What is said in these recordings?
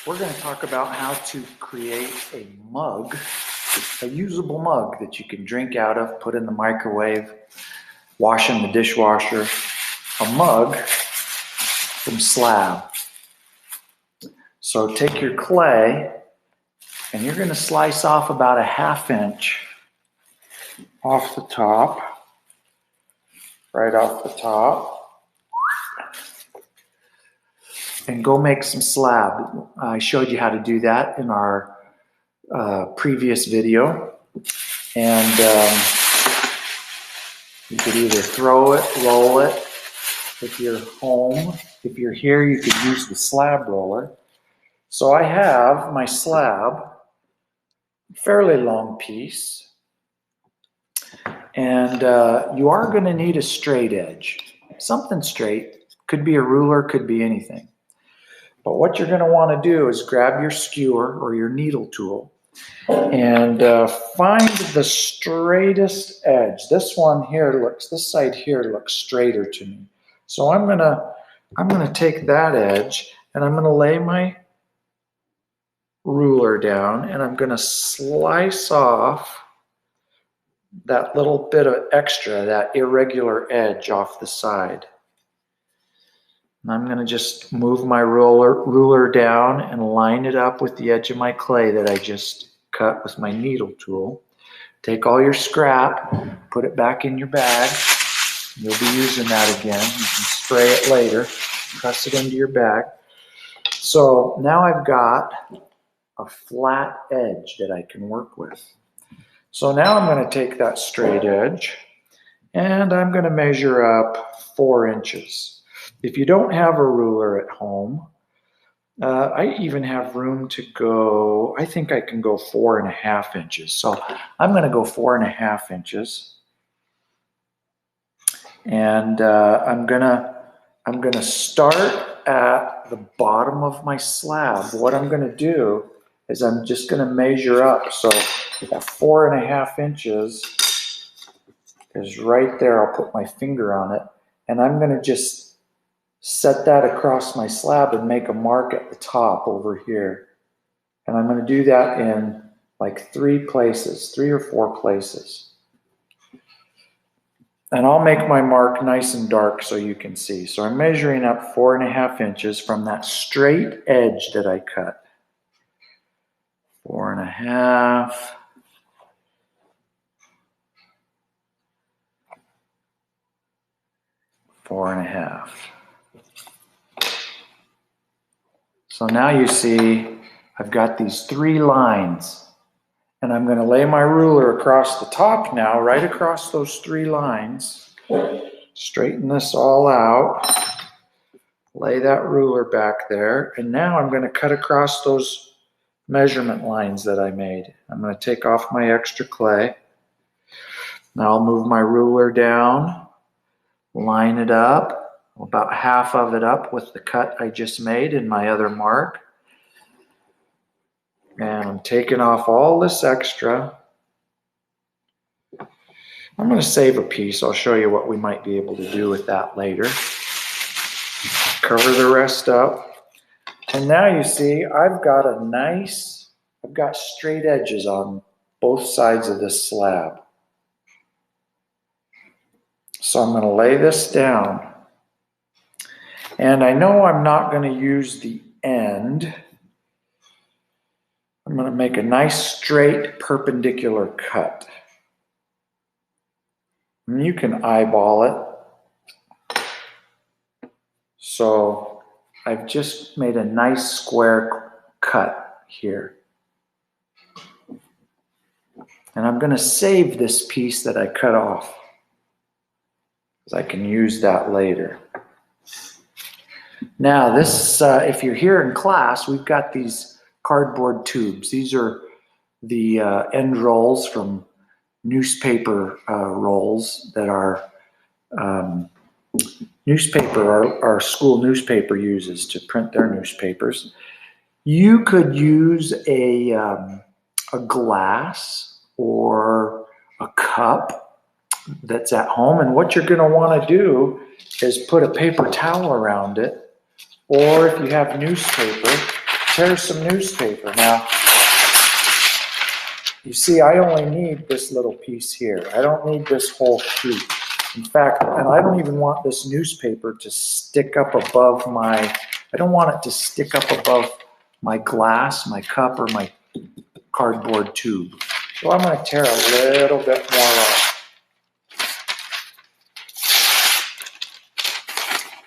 we're going to talk about how to create a mug, a usable mug that you can drink out of, put in the microwave, wash in the dishwasher, a mug from Slab. So take your clay and you're going to slice off about a 1/2 inch off the top, right off the top. And go make some slab. I showed you how to do that in our previous video. And you could either throw it, roll it. If you're home, if you're here, you could use the slab roller. So I have my slab, fairly long piece. And you are going to need a straight edge. Something straight. Could be a ruler, could be anything. But what you're going to want to do is grab your skewer or your needle tool and find the straightest edge. This side here looks straighter to me. So I'm gonna take that edge and I'm gonna lay my ruler down and I'm gonna slice off that little bit of extra, that irregular edge off the side. I'm going to just move my ruler down and line it up with the edge of my clay that I just cut with my needle tool. Take all your scrap, put it back in your bag. You'll be using that again. You can spray it later, press it into your bag. So now I've got a flat edge that I can work with. So now I'm going to take that straight edge and I'm going to measure up 4 inches. If you don't have a ruler at home, I even have room to go, I think I can go 4.5 inches. So I'm going to go 4.5 inches. And I'm gonna start at the bottom of my slab. What I'm going to do is I'm just going to measure up. So that 4.5 inches is right there. I'll put my finger on it. And I'm going to just set that across my slab and make a mark at the top over here. And I'm going to do that in like 3 or 4 places. And I'll make my mark nice and dark so you can see. So I'm measuring up 4.5 inches from that straight edge that I cut. 4.5. So now you see I've got these 3 lines and I'm going to lay my ruler across the top now, right across those 3 lines. Straighten this all out. Lay that ruler back there. And now I'm going to cut across those measurement lines that I made. I'm going to take off my extra clay. Now I'll move my ruler down, line it up. About half of it up with the cut I just made in my other mark. And I'm taking off all this extra. I'm going to save a piece. I'll show you what we might be able to do with that later. Cover the rest up. And now you see I've got straight edges on both sides of this slab. So I'm going to lay this down. And I know I'm not going to use the end. I'm going to make a nice straight perpendicular cut. And you can eyeball it. So I've just made a nice square cut here. And I'm going to save this piece that I cut off, because I can use that later. Now this, if you're here in class, we've got these cardboard tubes. These are the end rolls from newspaper rolls that our our school newspaper uses to print their newspapers. You could use a glass or a cup that's at home, and what you're going to want to do is put a paper towel around it. Or if you have newspaper, tear some newspaper. Now, you see, I only need this little piece here. I don't need this whole sheet. In fact, and I don't even want this newspaper to stick up above I don't want it to stick up above my glass, my cup, or my cardboard tube. So I'm going to tear a little bit more off.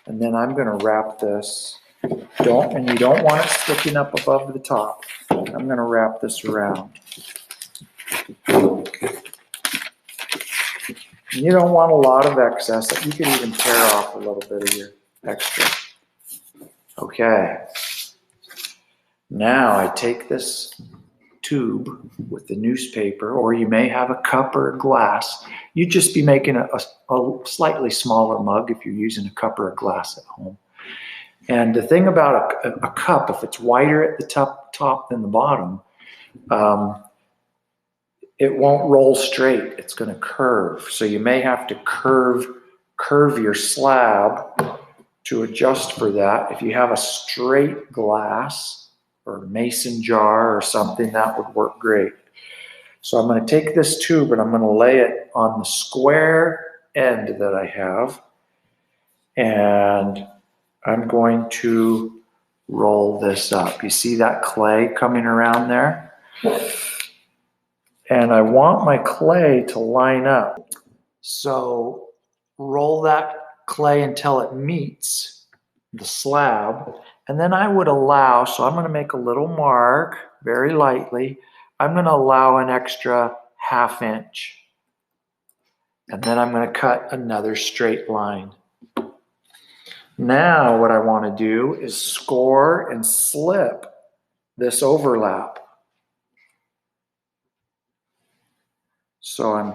And then I'm going to wrap this. And you don't want it sticking up above the top. I'm going to wrap this around. You don't want a lot of excess. You can even tear off a little bit of your extra. Okay. Now I take this tube with the newspaper, or you may have a cup or a glass. You'd just be making a slightly smaller mug if you're using a cup or a glass at home. And the thing about a cup, if it's wider at the top than the bottom, it won't roll straight. It's going to curve. So you may have to curve your slab to adjust for that. If you have a straight glass or a mason jar or something, that would work great. So I'm going to take this tube and I'm going to lay it on the square end that I have. And I'm going to roll this up. You see that clay coming around there? And I want my clay to line up. So roll that clay until it meets the slab. And then I would allow, so I'm going to make a little mark very lightly. I'm going to allow an extra ½ inch. And then I'm going to cut another straight line. Now what I want to do is score and slip this overlap. So I'm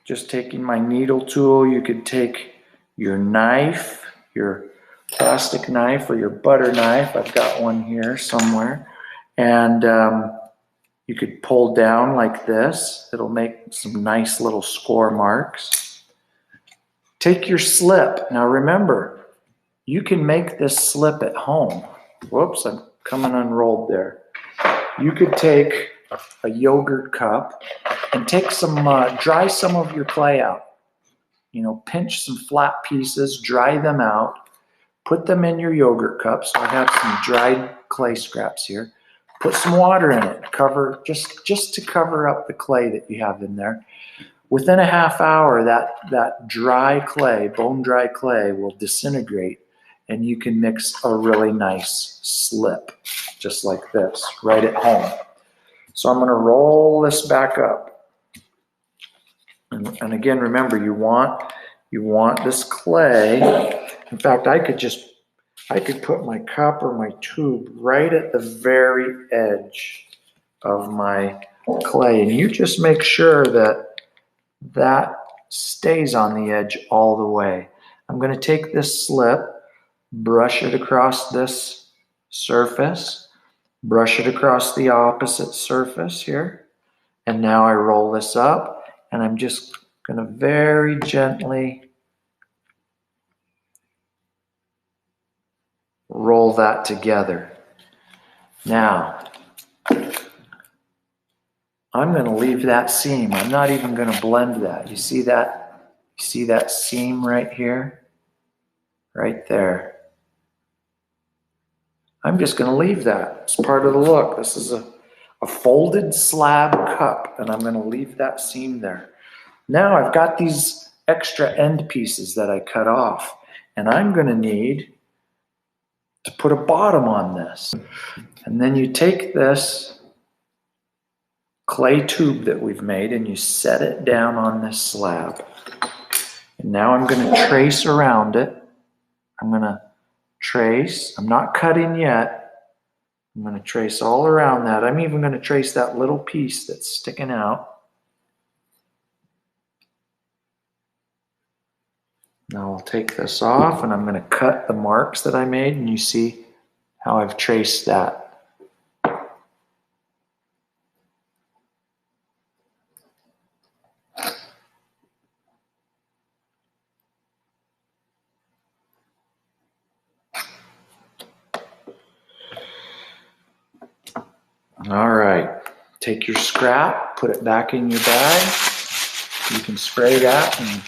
just taking my needle tool. You could take your knife, your plastic knife or your butter knife. I've got one here somewhere. And you could pull down like this. It'll make some nice little score marks. Take your slip. Now remember, you can make this slip at home. Whoops, I'm coming unrolled there. You could take a yogurt cup and take some, dry some of your clay out. You know, pinch some flat pieces, dry them out, put them in your yogurt cup. So I have some dried clay scraps here. Put some water in it, just to cover up the clay that you have in there. Within a ½ hour, that dry clay, bone dry clay, will disintegrate, and you can mix a really nice slip, just like this, right at home. So I'm going to roll this back up. And again, remember, you want this clay. In fact, I could put my cup or my tube right at the very edge of my clay. And you just make sure that stays on the edge all the way. I'm going to take this slip, brush it across this surface, brush it across the opposite surface here. And now I roll this up, and I'm just going to very gently roll that together. Now, I'm going to leave that seam. I'm not even going to blend that. You see that? You see that seam right here? Right there. I'm just going to leave that. It's part of the look. This is a folded slab cup, and I'm going to leave that seam there. Now I've got these extra end pieces that I cut off, and I'm going to need to put a bottom on this. And then you take this clay tube that we've made and you set it down on this slab. And now I'm going to trace around it. I'm going to trace. I'm not cutting yet. I'm going to trace all around that. I'm even going to trace that little piece that's sticking out. Now I'll take this off and I'm going to cut the marks that I made, and you see how I've traced that. All right, take your scrap, put it back in your bag. You can spray that and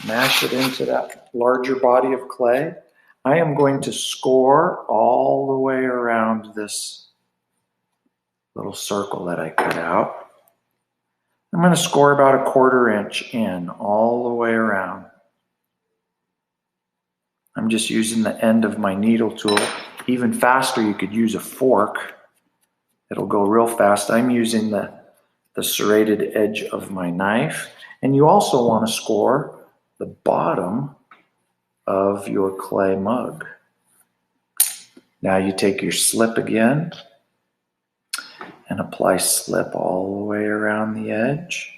mash it into that larger body of clay. I am going to score all the way around this little circle that I cut out. I'm going to score about 1/4 inch in all the way around. I'm just using the end of my needle tool. Even faster, you could use a fork. It'll go real fast. I'm using the serrated edge of my knife. And you also want to score the bottom of your clay mug. Now you take your slip again and apply slip all the way around the edge.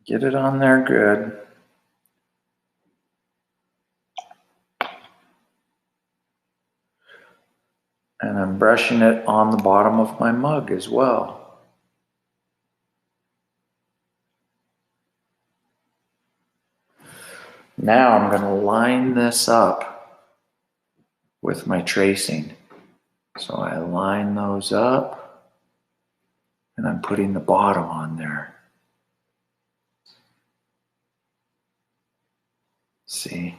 Get it on there good. And I'm brushing it on the bottom of my mug as well. Now I'm going to line this up with my tracing. So I line those up and I'm putting the bottom on there. See?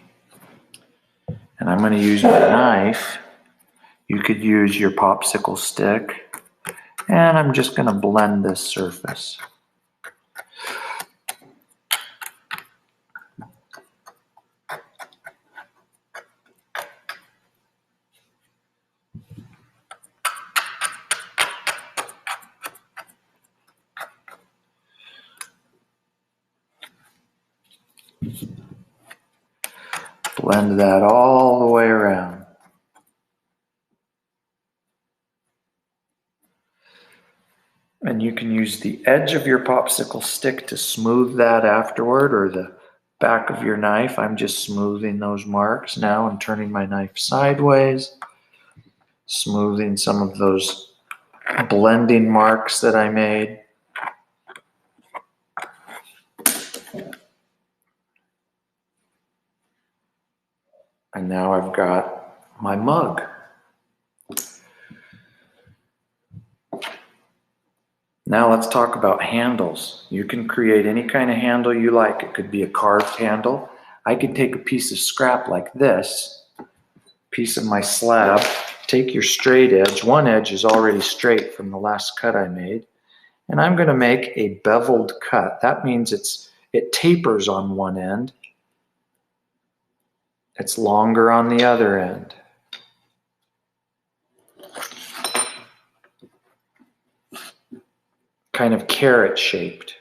And I'm going to use my knife. You could use your popsicle stick. And I'm just going to blend this surface. Blend that all the way around. And you can use the edge of your popsicle stick to smooth that afterward, or the back of your knife. I'm just smoothing those marks now and turning my knife sideways, smoothing some of those blending marks that I made. And now I've got my mug. Now let's talk about handles. You can create any kind of handle you like. It could be a carved handle. I could take a piece of scrap like this, piece of my slab, take your straight edge. One edge is already straight from the last cut I made. And I'm going to make a beveled cut. That means it tapers on one end. It's longer on the other end. Kind of carrot shaped.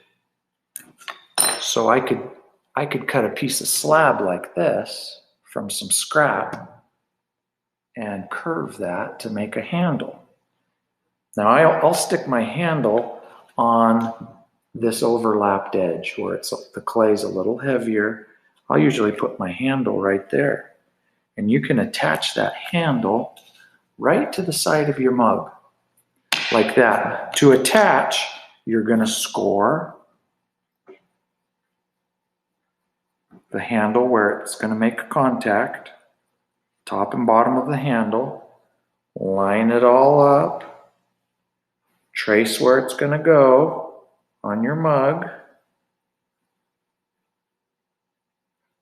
So I could cut a piece of slab like this from some scrap and curve that to make a handle. Now I'll stick my handle on this overlapped edge where the clay's a little heavier. I'll usually put my handle right there. And you can attach that handle right to the side of your mug, like that. To attach, you're going to score the handle where it's going to make contact, top and bottom of the handle, line it all up, trace where it's going to go on your mug,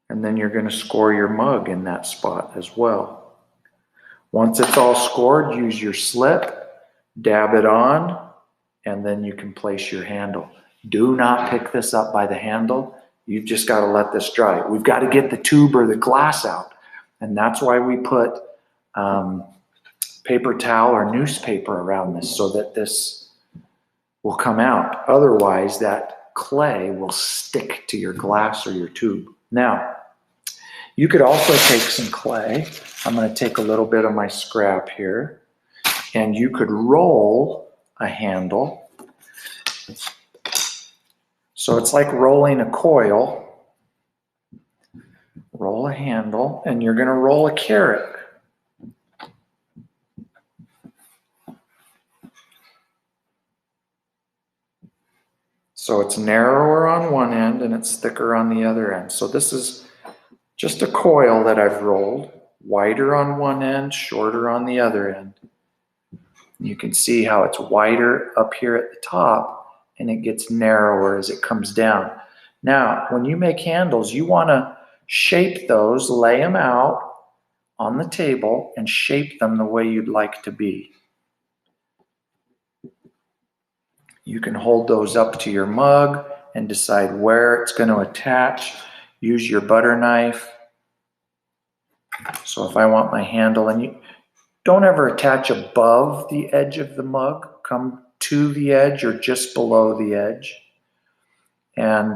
and then you're going to score your mug in that spot as well. Once it's all scored, use your slip, dab it on, and then you can place your handle. Do not pick this up by the handle. You've just got to let this dry. We've got to get the tube or the glass out. And that's why we put paper towel or newspaper around this, so that this will come out. Otherwise, that clay will stick to your glass or your tube. Now, you could also take some clay. I'm going to take a little bit of my scrap here, and you could roll a handle. So it's like rolling a coil. Roll a handle, and you're going to roll a carrot. So it's narrower on one end and it's thicker on the other end. So this is just a coil that I've rolled, wider on one end, shorter on the other end. You can see how it's wider up here at the top and it gets narrower as it comes down. Now, when you make handles, you want to shape those, lay them out on the table and shape them the way you'd like to be. You can hold those up to your mug and decide where it's going to attach. Use your butter knife. So if I want my handle, and you don't ever attach above the edge of the mug, come to the edge or just below the edge. And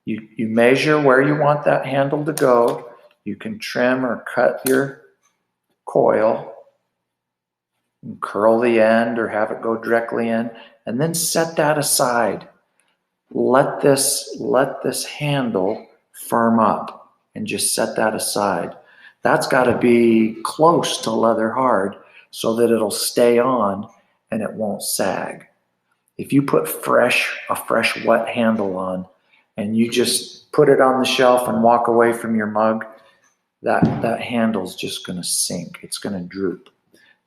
you measure where you want that handle to go. You can trim or cut your coil and curl the end or have it go directly in, and then set that aside. Let this handle firm up and just set that aside. That's got to be close to leather hard so that it'll stay on and it won't sag. If you put a fresh wet handle on and you just put it on the shelf and walk away from your mug, that handle's just going to sink. It's going to droop.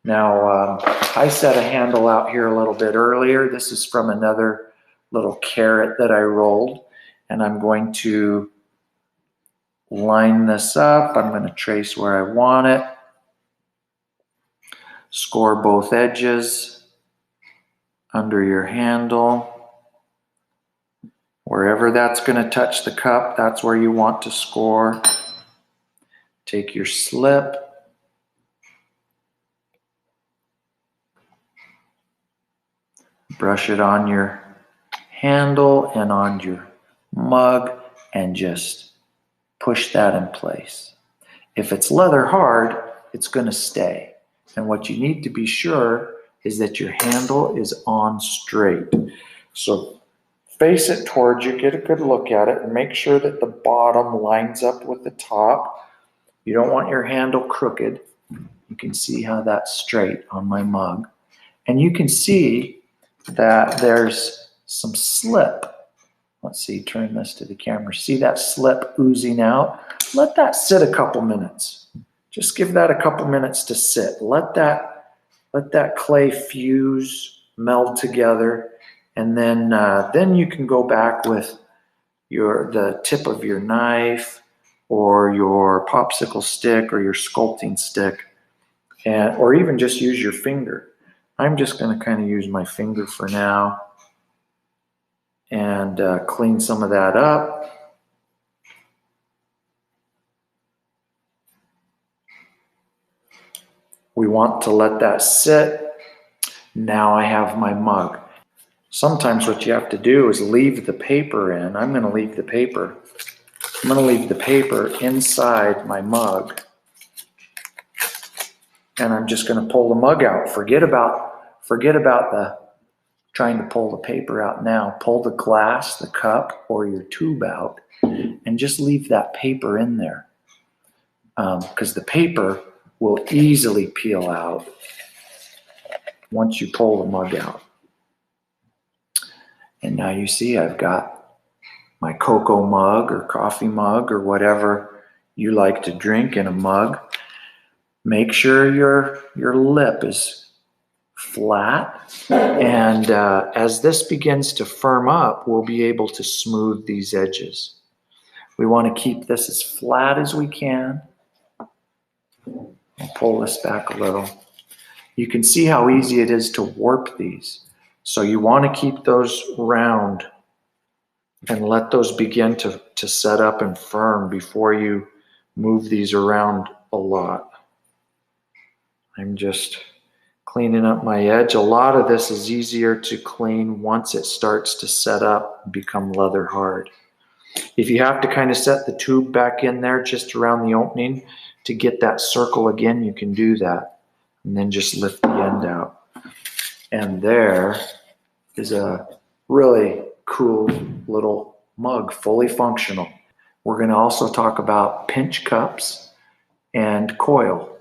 Now, I set a handle out here a little bit earlier. This is from another little carrot that I rolled, and I'm going to line this up. I'm going to trace where I want it, score both edges under your handle. Wherever that's going to touch the cup, that's where you want to score. Take your slip, brush it on your handle and on your mug, and just push that in place. If it's leather hard, it's going to stay. And what you need to be sure is that your handle is on straight. So face it towards you, get a good look at it, and make sure that the bottom lines up with the top. You don't want your handle crooked. You can see how that's straight on my mug. And you can see that there's some slip. Let's see, turn this to the camera. See that slip oozing out? Let that sit a couple minutes. Just give that a couple minutes to sit. Let that clay fuse, meld together, and then you can go back with the tip of your knife or your popsicle stick or your sculpting stick, or even just use your finger. I'm just going to kind of use my finger for now and clean some of that up. We want to let that sit. Now I have my mug. Sometimes what you have to do is leave the paper in. I'm going to leave the paper. I'm going to leave the paper inside my mug. And I'm just going to pull the mug out. Forget about the trying to pull the paper out now. Pull the glass, the cup, or your tube out, and just leave that paper in there. Because the paper will easily peel out once you pull the mug out. And now you see I've got my cocoa mug or coffee mug or whatever you like to drink in a mug. Make sure your lip is flat, and as this begins to firm up, we'll be able to smooth these edges. We want to keep this as flat as we can. I'll pull this back a little. You can see how easy it is to warp these. So you want to keep those round and let those begin to set up and firm before you move these around a lot. I'm just cleaning up my edge. A lot of this is easier to clean once it starts to set up and become leather hard. If you have to kind of set the tube back in there just around the opening to get that circle again, you can do that. And then just lift the end out. And there is a really cool little mug, fully functional. We're going to also talk about pinch cups and coil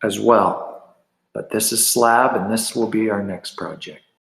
as well. But this is Slab, and this will be our next project.